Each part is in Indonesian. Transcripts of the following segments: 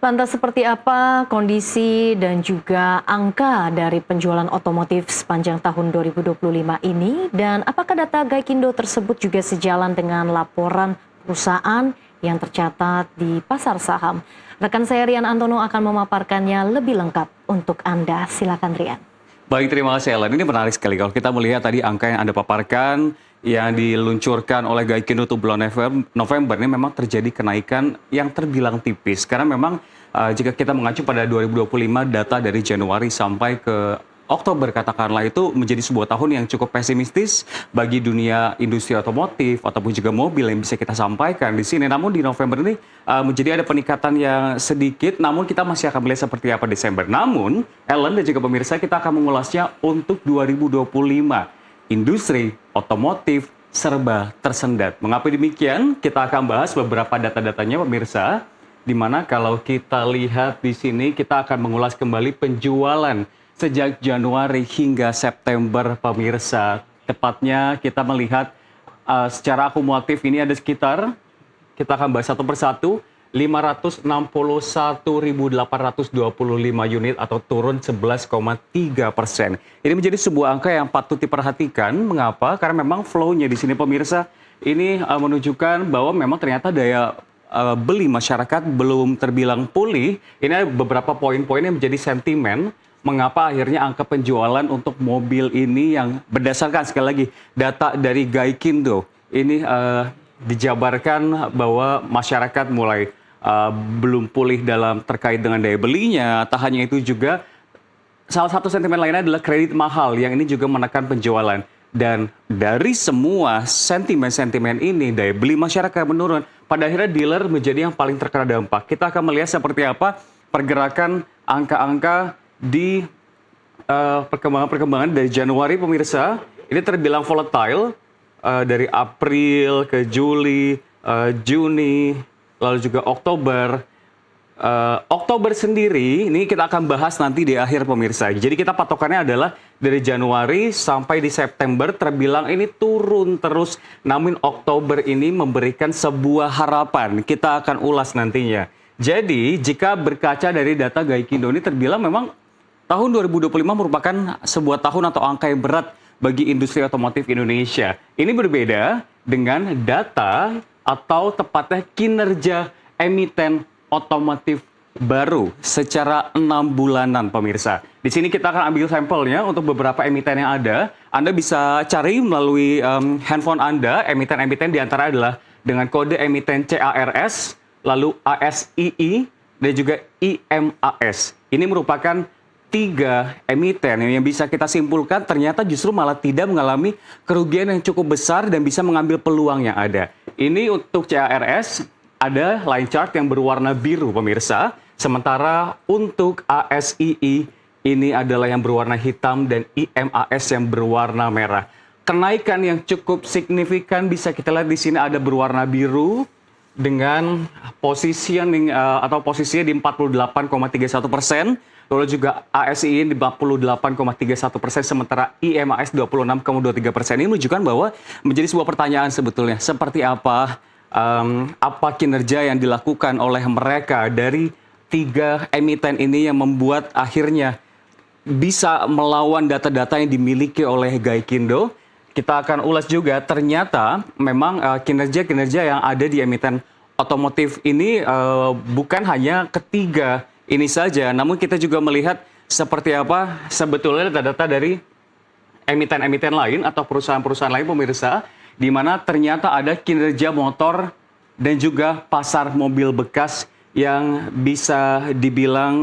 Lantas seperti apa kondisi dan juga angka dari penjualan otomotif sepanjang tahun 2025 ini? Dan apakah data Gaikindo tersebut juga sejalan dengan laporan perusahaan yang tercatat di pasar saham? Rekan saya Rian Antono akan memaparkannya lebih lengkap untuk Anda. Silakan Rian. Baik, terima kasih Ellen. Ini menarik sekali kalau kita melihat tadi angka yang Anda paparkan yang diluncurkan oleh Gaikindo untuk bulan November ini memang terjadi kenaikan yang terbilang tipis. Karena memang jika kita mengacu pada 2025 data dari Januari sampai ke Oktober katakanlah itu menjadi sebuah tahun yang cukup pesimistis bagi dunia industri otomotif ataupun juga mobil yang bisa kita sampaikan di sini. Namun di November ini menjadi ada peningkatan yang sedikit, namun kita masih akan melihat seperti apa Desember. Namun Ellen dan juga pemirsa, kita akan mengulasnya untuk 2025. Industri otomotif serba tersendat. Mengapa demikian? Kita akan bahas beberapa data-datanya pemirsa. Di mana kalau kita lihat di sini kita akan mengulas kembali penjualan sejak Januari hingga September pemirsa. Tepatnya kita melihat secara akumulatif ini ada sekitar, kita akan bahas satu persatu, 561.825 unit atau turun 11,3%. Ini menjadi sebuah angka yang patut diperhatikan. Mengapa? Karena memang flow-nya di sini pemirsa ini menunjukkan bahwa memang ternyata daya beli masyarakat belum terbilang pulih. Ini ada beberapa poin-poin yang menjadi sentimen mengapa akhirnya angka penjualan untuk mobil ini yang berdasarkan sekali lagi data dari Gaikindo ini dijabarkan bahwa masyarakat mulai belum pulih dalam terkait dengan daya belinya. Tak hanya itu juga salah satu sentimen lainnya adalah kredit mahal yang ini juga menekan penjualan. Dan dari semua sentimen-sentimen ini daya beli masyarakat menurun. Pada akhirnya dealer menjadi yang paling terkena dampak. Kita akan melihat seperti apa pergerakan angka-angka di perkembangan-perkembangan dari Januari pemirsa. Ini terbilang volatile dari April ke Juli, Juni, lalu juga Oktober. Oktober sendiri ini kita akan bahas nanti di akhir pemirsa. Jadi kita patokannya adalah dari Januari sampai di September terbilang ini turun terus. Namun Oktober ini memberikan sebuah harapan. Kita akan ulas nantinya. Jadi jika berkaca dari data Gaikindo ini terbilang memang tahun 2025 merupakan sebuah tahun atau angka yang berat bagi industri otomotif Indonesia. Ini berbeda dengan data atau tepatnya kinerja emiten otomotif baru secara 6 bulanan pemirsa. Di sini kita akan ambil sampelnya untuk beberapa emiten yang ada. Anda bisa cari melalui handphone Anda, emiten-emiten diantara adalah dengan kode emiten CARS, lalu ASII, dan juga IMAS. Ini merupakan 3 emiten yang bisa kita simpulkan ternyata justru malah tidak mengalami kerugian yang cukup besar dan bisa mengambil peluang yang ada. Ini untuk CARS ada line chart yang berwarna biru pemirsa, sementara untuk ASII ini adalah yang berwarna hitam dan IMAS yang berwarna merah. Kenaikan yang cukup signifikan bisa kita lihat di sini ada berwarna biru dengan positioning atau posisinya di 48,31%. Lalu juga ASI di 48,31%, sementara IMAS 26,23%. Ini menunjukkan bahwa menjadi sebuah pertanyaan sebetulnya. Seperti apa kinerja yang dilakukan oleh mereka dari 3 emiten ini yang membuat akhirnya bisa melawan data-data yang dimiliki oleh Gaikindo. Kita akan ulas juga ternyata memang kinerja-kinerja yang ada di emiten otomotif ini bukan hanya ketiga ini saja, namun kita juga melihat seperti apa sebetulnya data-data dari emiten-emiten lain atau perusahaan-perusahaan lain pemirsa, di mana ternyata ada kinerja motor dan juga pasar mobil bekas yang bisa dibilang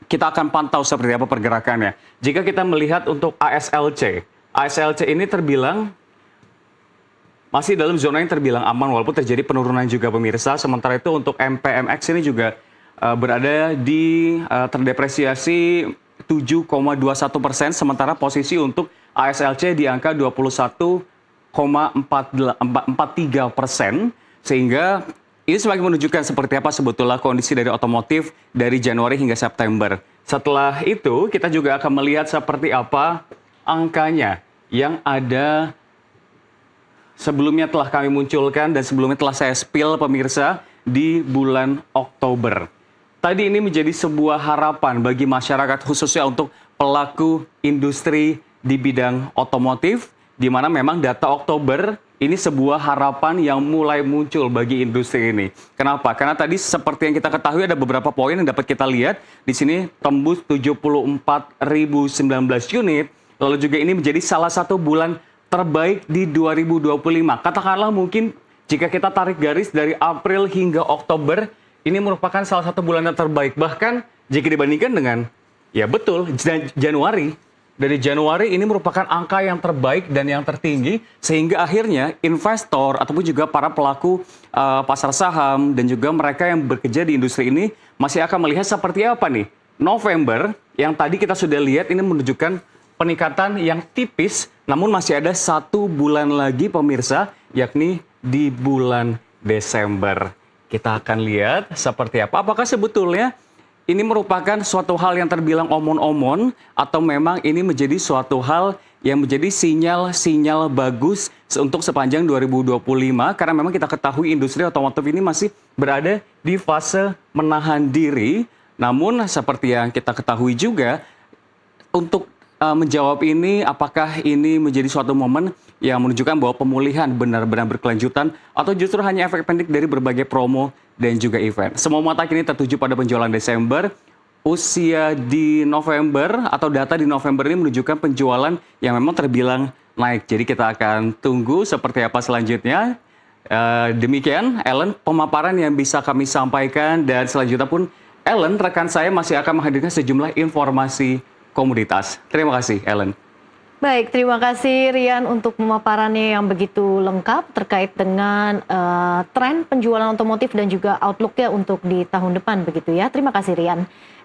kita akan pantau seperti apa pergerakannya. Jika kita melihat untuk ASLC ini terbilang masih dalam zona yang terbilang aman walaupun terjadi penurunan juga pemirsa. Sementara itu untuk MPMX ini juga berada di terdepresiasi 7,21%, sementara posisi untuk ASLC di angka 21,43%, sehingga ini semakin menunjukkan seperti apa sebetulnya kondisi dari otomotif dari Januari hingga September. Setelah itu kita juga akan melihat seperti apa angkanya yang ada sebelumnya telah kami munculkan dan sebelumnya telah saya spill pemirsa di bulan Oktober. tadi ini menjadi sebuah harapan bagi masyarakat khususnya untuk pelaku industri di bidang otomotif, di mana memang data Oktober ini sebuah harapan yang mulai muncul bagi industri ini. Kenapa? Karena tadi seperti yang kita ketahui ada beberapa poin yang dapat kita lihat. Di sini tembus 74.019 unit. Lalu juga ini menjadi salah satu bulan terbaik di 2025. Katakanlah mungkin jika kita tarik garis dari April hingga Oktober, ini merupakan salah satu bulan yang terbaik. Bahkan jika dibandingkan dengan, ya betul, Januari. Dari Januari ini merupakan angka yang terbaik dan yang tertinggi, sehingga akhirnya investor ataupun juga para pelaku pasar saham dan juga mereka yang bekerja di industri ini masih akan melihat seperti apa nih. November yang tadi kita sudah lihat ini menunjukkan peningkatan yang tipis, namun masih ada 1 bulan lagi pemirsa, yakni di bulan Desember. Kita akan lihat seperti apa. Apakah sebetulnya ini merupakan suatu hal yang terbilang omon-omon atau memang ini menjadi suatu hal yang menjadi sinyal-sinyal bagus untuk sepanjang 2025 karena memang kita ketahui industri otomotif ini masih berada di fase menahan diri. Namun seperti yang kita ketahui juga untuk menjawab ini, apakah ini menjadi suatu momen yang menunjukkan bahwa pemulihan benar-benar berkelanjutan atau justru hanya efek pendek dari berbagai promo dan juga event. Semua mata kini tertuju pada penjualan Desember. Usia di November atau data di November ini menunjukkan penjualan yang memang terbilang naik. Jadi kita akan tunggu seperti apa selanjutnya. Demikian, Ellen, pemaparan yang bisa kami sampaikan dan selanjutnya pun Ellen, rekan saya masih akan menghadirkan sejumlah informasi komoditas. Terima kasih, Ellen. Baik, terima kasih Rian untuk pemaparannya yang begitu lengkap terkait dengan tren penjualan otomotif dan juga outlook-nya untuk di tahun depan begitu ya. Terima kasih Rian.